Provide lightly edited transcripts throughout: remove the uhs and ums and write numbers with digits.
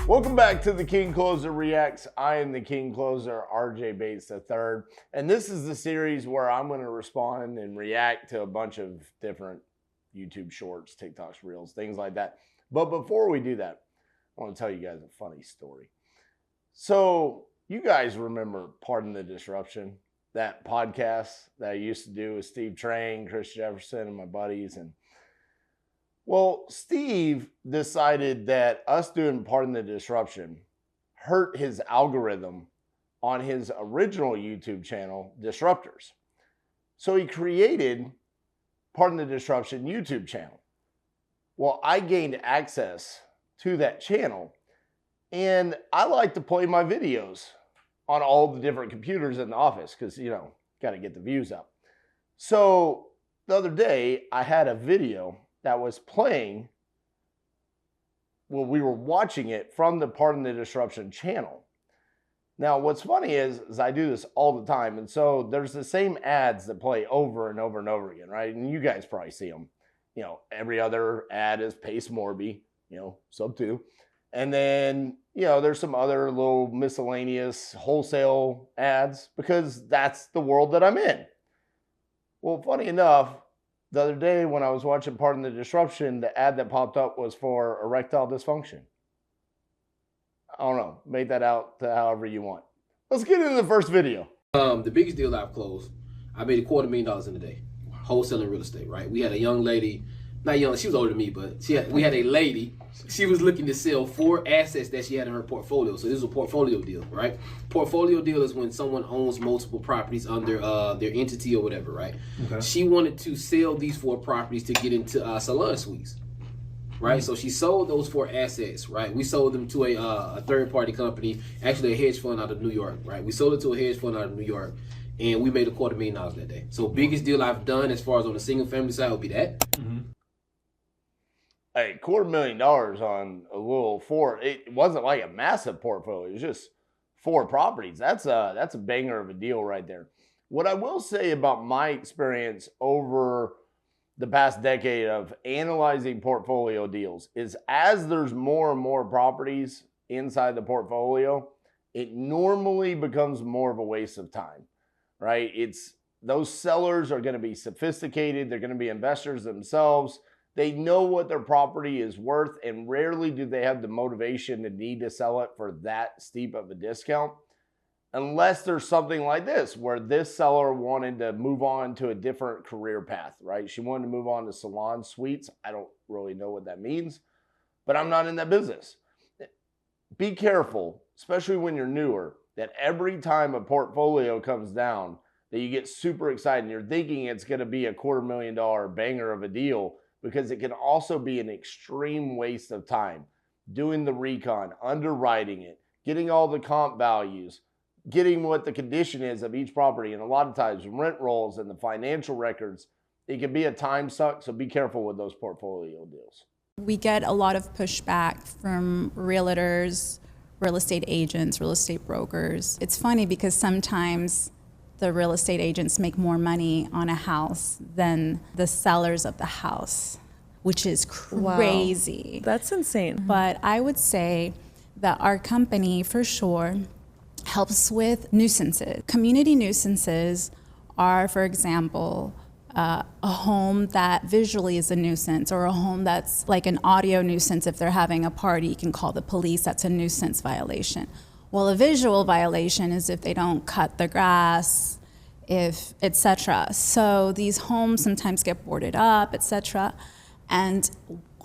Welcome back to the King Closer Reacts. I am the King Closer, RJ Bates III, and this is the series where I'm going to respond and react to a bunch of different YouTube shorts, TikToks, Reels, things like that. But before we do that, I want to tell you guys a funny story. So you guys remember Pardon the Disruption, that podcast that I used to do with Steve Train, Chris Jefferson, and my buddies. And well, Steve decided that us doing Pardon the Disruption hurt his algorithm on his original YouTube channel, Disruptors. So he created Pardon the Disruption YouTube channel. Well, I gained access to that channel, and I like to play my videos on all the different computers in the office because, you know, got to get the views up. So the other day, I had a video that was playing, well, we were watching it from the Pardon the Disruption channel. Now, what's funny is I do this all the time, and so there's the same ads that play over and over and over again, right? And you guys probably see them. You know, every other ad is Pace Morby, you know, sub 2. And then, you know, there's some other little miscellaneous wholesale ads because that's the world that I'm in. Well, funny enough, the other day when I was watching Pardon the Disruption, the ad that popped up was for erectile dysfunction. I don't know. Make that out to however you want. Let's get into the first video. The biggest deal I've closed, I made $250,000 in a day, wholesaling real estate, right? We had a young lady, not young, she was older than me, but we had a lady, she was looking to sell 4 assets that she had in her portfolio. So this is a portfolio deal, right? Portfolio deal is when someone owns multiple properties under their entity or whatever, right? Okay. She wanted to sell these 4 properties to get into salon suites, right? So she sold those 4 assets, right? We sold them to a third-party company, actually a hedge fund out of New York, right? We sold it to a hedge fund out of New York, and we made $250,000 that day. So biggest deal I've done as far as on the single-family side would be that. Mm-hmm. Hey, $250,000 on a little 4. It wasn't like a massive portfolio. It was just 4 properties. That's a banger of a deal right there. What I will say about my experience over the past decade of analyzing portfolio deals is as there's more and more properties inside the portfolio, it normally becomes more of a waste of time, right? Those sellers are going to be sophisticated. They're going to be investors themselves. They know what their property is worth, and rarely do they have the motivation to need to sell it for that steep of a discount. Unless there's something like this, where this seller wanted to move on to a different career path, right? She wanted to move on to salon suites. I don't really know what that means, but I'm not in that business. Be careful, especially when you're newer, that every time a portfolio comes down, that you get super excited and you're thinking it's going to be a $250,000 banger of a deal, because it can also be an extreme waste of time doing the recon, underwriting it, getting all the comp values, getting what the condition is of each property, and a lot of times rent rolls and the financial records. It can be a time suck, so be careful with those portfolio deals. We get a lot of pushback from realtors, real estate agents, real estate brokers. It's funny because sometimes the real estate agents make more money on a house than the sellers of the house, which is crazy. Wow. That's insane. But I would say that our company, for sure, helps with nuisances. Community nuisances are, for example, a home that visually is a nuisance, or a home that's like an audio nuisance. If they're having a party, you can call the police. That's a nuisance violation. Well, a visual violation is if they don't cut the grass, etc. So these homes sometimes get boarded up, etc. And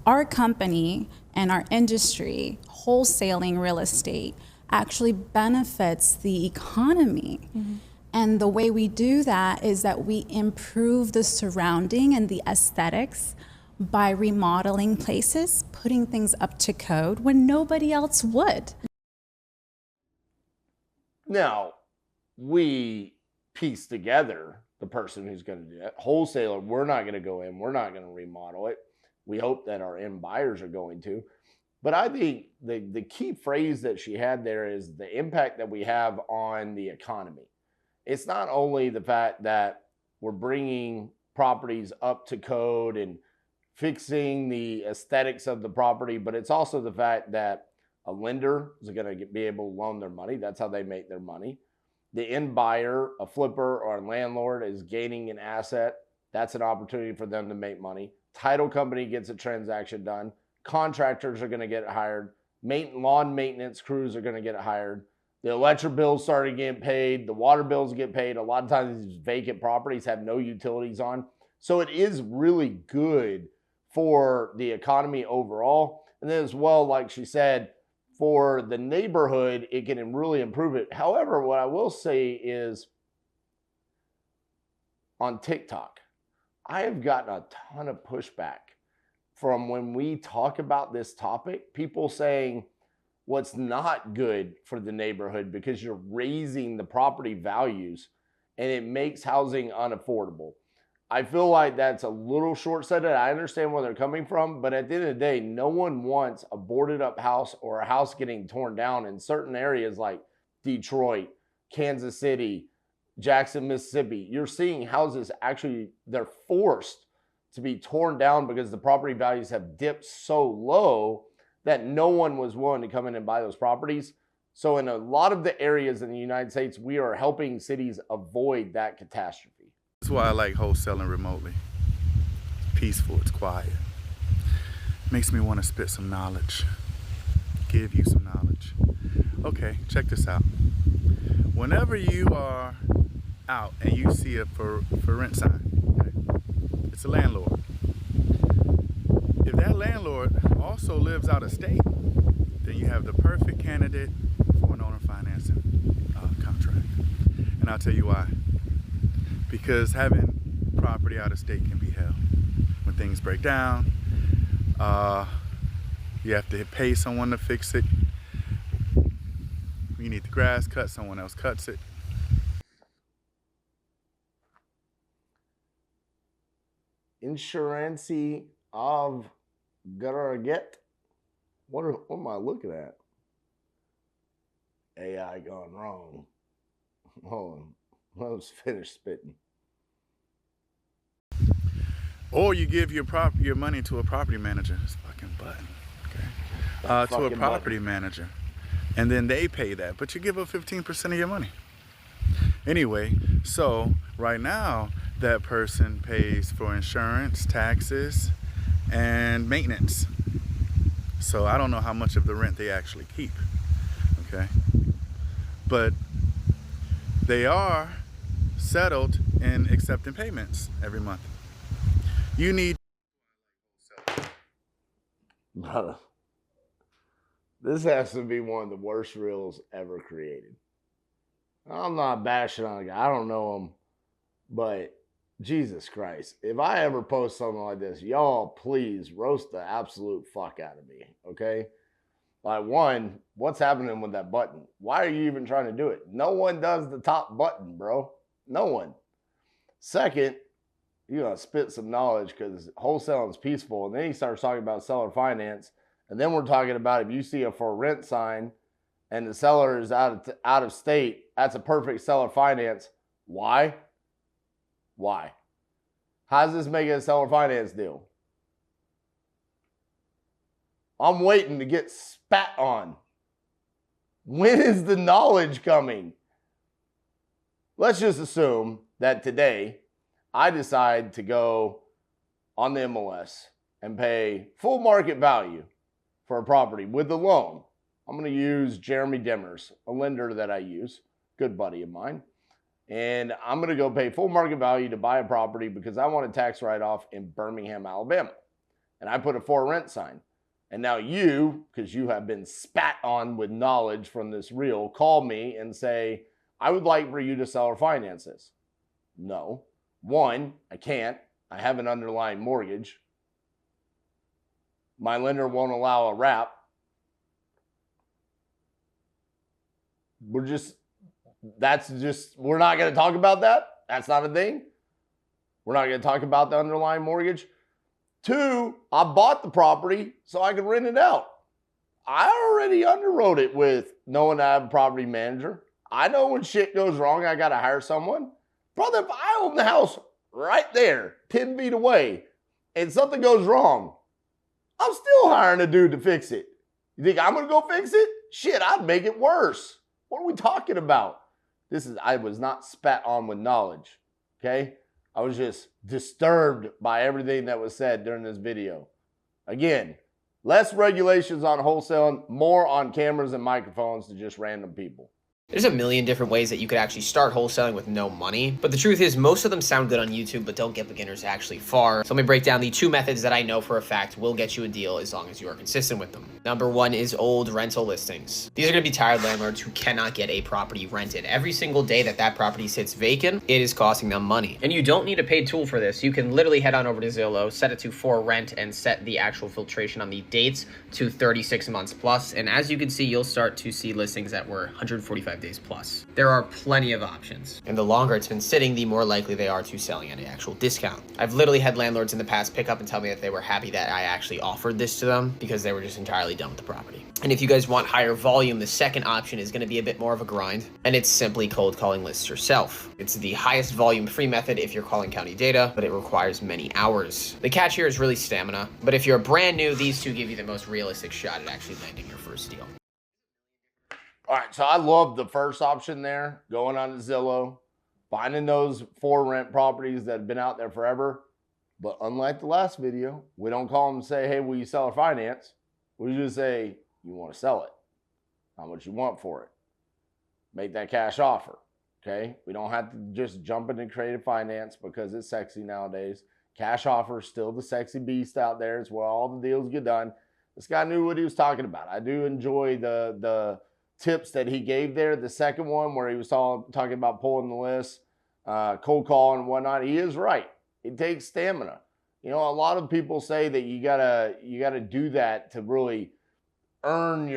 our company and our industry, wholesaling real estate, actually benefits the economy. Mm-hmm. And the way we do that is that we improve the surrounding and the aesthetics by remodeling places, putting things up to code when nobody else would. Now, we piece together the person who's going to do that. Wholesaler, we're not going to go in. We're not going to remodel it. We hope that our end buyers are going to. But I think the key phrase that she had there is the impact that we have on the economy. It's not only the fact that we're bringing properties up to code and fixing the aesthetics of the property, but it's also the fact that A lender is going to be able to loan their money. That's how they make their money. The end buyer, a flipper or a landlord, is gaining an asset. That's an opportunity for them to make money. Title company gets a transaction done. Contractors are going to get hired. Lawn maintenance crews are going to get hired. The electric bills started getting paid. The water bills get paid. A lot of times these vacant properties have no utilities on. So it is really good for the economy overall. And then as well, like she said, for the neighborhood, it can really improve it. However, what I will say is on TikTok, I have gotten a ton of pushback from when we talk about this topic, people saying what's not good for the neighborhood because you're raising the property values and it makes housing unaffordable. I feel like that's a little short-sighted. I understand where they're coming from, but at the end of the day, no one wants a boarded up house or a house getting torn down in certain areas like Detroit, Kansas City, Jackson, Mississippi. You're seeing houses actually, they're forced to be torn down because the property values have dipped so low that no one was willing to come in and buy those properties. So in a lot of the areas in the United States, we are helping cities avoid that catastrophe. That's why I like wholesaling remotely. It's peaceful, it's quiet. Makes me want to spit some knowledge. Give you some knowledge. Okay, check this out. Whenever you are out and you see a for rent sign, okay, it's a landlord. If that landlord also lives out of state, then you have the perfect candidate for an owner financing contract. And I'll tell you why. Because having property out of state can be hell. When things break down, you have to pay someone to fix it. You need the grass cut, someone else cuts it. Insurancy of gonna get. What am I looking at? AI gone wrong. Hold on. Let's finish spitting. Or you give your money to a property manager. This fucking button. Okay. To a property manager. And then they pay that. But you give up 15% of your money. Anyway, so right now that person pays for insurance, taxes, and maintenance. So I don't know how much of the rent they actually keep. Okay. But they are settled in accepting payments every month. You need. Brother, this has to be one of the worst reels ever created. I'm not bashing on a guy. I don't know him, but Jesus Christ. If I ever post something like this, y'all please roast the absolute fuck out of me, okay? Like, one, what's happening with that button? Why are you even trying to do it? No one does the top button, bro. No one. Second, you're going to spit some knowledge because wholesaling is peaceful. And then he starts talking about seller finance. And then we're talking about if you see a for rent sign and the seller is out of state, that's a perfect seller finance. Why? Why? How does this make it a seller finance deal? I'm waiting to get spat on. When is the knowledge coming? Let's just assume that today I decide to go on the MLS and pay full market value for a property with a loan. I'm going to use Jeremy Dimmers, a lender that I use, good buddy of mine. And I'm going to go pay full market value to buy a property because I want a tax write-off in Birmingham, Alabama. And I put a for rent sign. And now you, because you have been spat on with knowledge from this reel, call me and say, I would like for you to sell or finance this. No. One, I can't. I have an underlying mortgage. My lender won't allow a wrap. We're not going to talk about that. That's not a thing. We're not going to talk about the underlying mortgage. Two, I bought the property so I could rent it out. I already underwrote it with knowing I have a property manager. I know when shit goes wrong, I got to hire someone. Brother, if I own the house right there, 10 feet away, and something goes wrong, I'm still hiring a dude to fix it. You think I'm going to go fix it? Shit, I'd make it worse. What are we talking about? I was not spat on with knowledge, okay? I was just disturbed by everything that was said during this video. Again, less regulations on wholesaling, more on cameras and microphones to just random people. There's a million different ways that you could actually start wholesaling with no money, but the truth is most of them sound good on YouTube but don't get beginners actually far. So let me break down the 2 methods that I know for a fact will get you a deal as long as you are consistent with them. Number 1 is old rental listings. These are going to be tired landlords who cannot get a property rented. Every single day that that property sits vacant, it is costing them money. And you don't need a paid tool for this. You can literally head on over to Zillow, set it to for rent, and set the actual filtration on the dates to 36 months plus. And as you can see, you'll start to see listings that were 145 days plus. There are plenty of options. And the longer it's been sitting, the more likely they are to selling at an actual discount. I've literally had landlords in the past pick up and tell me that they were happy that I actually offered this to them because they were just entirely done with the property. And if you guys want higher volume, the second option is going to be a bit more of a grind, and it's simply cold calling lists yourself. It's the highest volume free method if you're calling county data, but it requires many hours. The catch here is really stamina, but if you're brand new, these 2 give you the most realistic shot at actually landing your first deal. All right, so I love the first option there, going on to Zillow, finding those for rent properties that have been out there forever. But unlike the last video, we don't call them and say, hey, will you sell or finance? We just say, you want to sell it. How much you want for it. Make that cash offer, okay? We don't have to just jump into creative finance because it's sexy nowadays. Cash offer is still the sexy beast out there. It's where all the deals get done. This guy knew what he was talking about. I do enjoy the tips that he gave there. The second one where he was talking about pulling the list, cold call and whatnot. He is right. It takes stamina. You know, a lot of people say that you gotta do that to really earn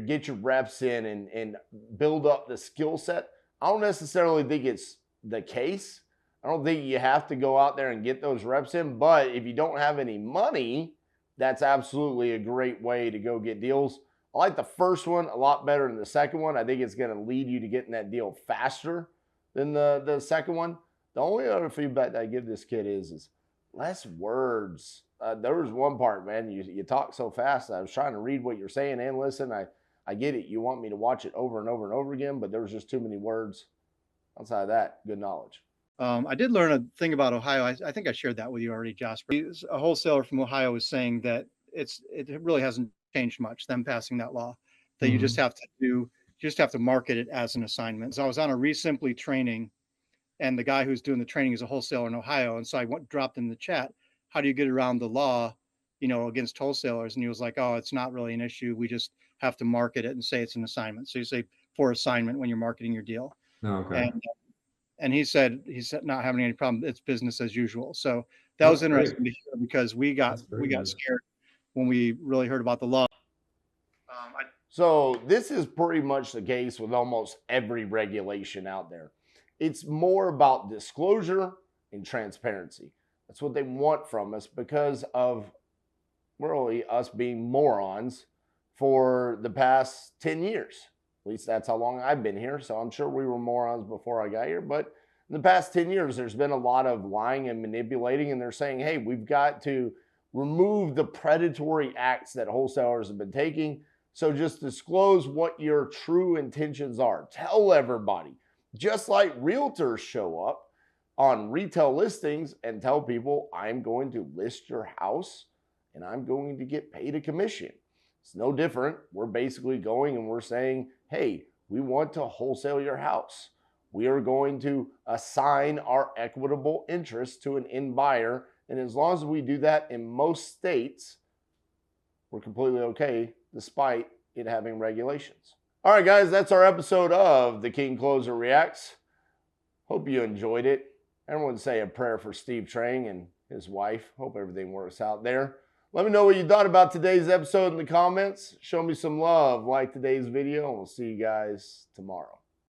get your reps in and build up the skill set. I don't necessarily think it's the case. I don't think you have to go out there and get those reps in, but if you don't have any money, that's absolutely a great way to go get deals. I like the first one a lot better than the second one. I think it's going to lead you to getting that deal faster than the second one. The only other feedback that I give this kid is less words. There was one part, man, you talk so fast. I was trying to read what you're saying and listen. I get it. You want me to watch it over and over and over again, but there was just too many words. Outside of that, good knowledge. I did learn a thing about Ohio. I think I shared that with you already, Jasper. A wholesaler from Ohio was saying that it really hasn't changed much, them passing that law, that you just have to market it as an assignment. So I was on a Resimply training, and the guy who's doing the training is a wholesaler in Ohio. And so I dropped in the chat, how do you get around the law, against wholesalers? And he was like, oh, it's not really an issue. We just have to market it and say it's an assignment. So you say for assignment when you're marketing your deal. Oh, okay. And he said he's not having any problem. It's business as usual. So that was interesting to hear because we got scared when we really heard about the law. So this is pretty much the case with almost every regulation out there. It's more about disclosure and transparency. That's what they want from us because of really us being morons for the past 10 years. At least that's how long I've been here. So I'm sure we were morons before I got here. But in the past 10 years, there's been a lot of lying and manipulating. And they're saying, hey, we've got to remove the predatory acts that wholesalers have been taking. So just disclose what your true intentions are. Tell everybody. Just like realtors show up on retail listings and tell people, I'm going to list your house and I'm going to get paid a commission. It's no different. We're basically going and we're saying, hey, we want to wholesale your house. We are going to assign our equitable interest to an end buyer. And as long as we do that in most states, we're completely okay, despite it having regulations. All right, guys, that's our episode of The King Closer Reacts. Hope you enjoyed it. Everyone say a prayer for Steve Trang and his wife. Hope everything works out there. Let me know what you thought about today's episode in the comments. Show me some love, like today's video, and we'll see you guys tomorrow.